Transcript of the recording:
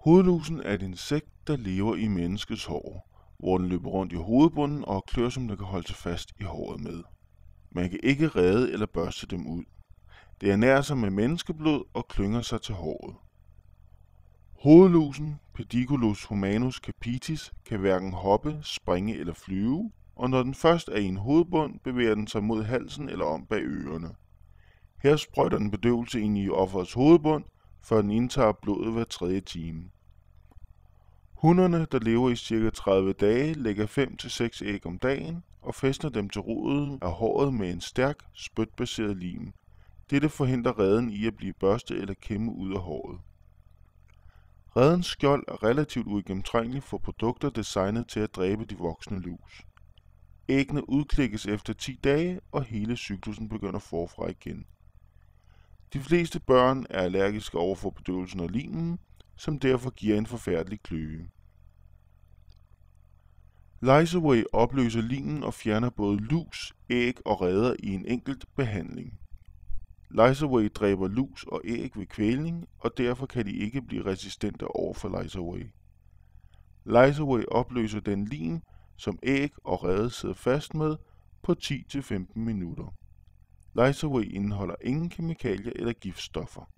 Hovedlusen er et insekt, der lever i menneskets hår, hvor den løber rundt i hovedbunden og klør, som der kan holde sig fast i håret med. Man kan ikke redde eller børste dem ud. Det ernærer sig med menneskeblod og klynger sig til håret. Hovedlusen, Pediculus humanus capitis, kan hverken hoppe, springe eller flyve, og når den først er i en hovedbund, bevæger den sig mod halsen eller om bag ørerne. Her sprøjter den bedøvelse ind i offerets hovedbund, før den indtager blodet hver 3. time. Hunnerne, der lever i ca. 30 dage, lægger 5-6 æg om dagen og fæstner dem til roden af håret med en stærk, spytbaseret lim. Dette forhindrer reden i at blive børstet eller kæmme ud af håret. Redens skjold er relativt uigennemtrængeligt for produkter designet til at dræbe de voksne lus. Æggene udklikkes efter 10 dage, og hele cyklusen begynder forfra igen. De fleste børn er allergiske over for bedøvelsen og limen, som derfor giver en forfærdelig kløe. Lysaway opløser limen og fjerner både lus, æg og reder i en enkelt behandling. Lysaway dræber lus og æg ved kvælning, og derfor kan de ikke blive resistente over for Lysaway. Lysaway opløser den lim, som æg og rede sidder fast med, på 10-15 minutter. Lysaway indeholder ingen kemikalier eller giftstoffer.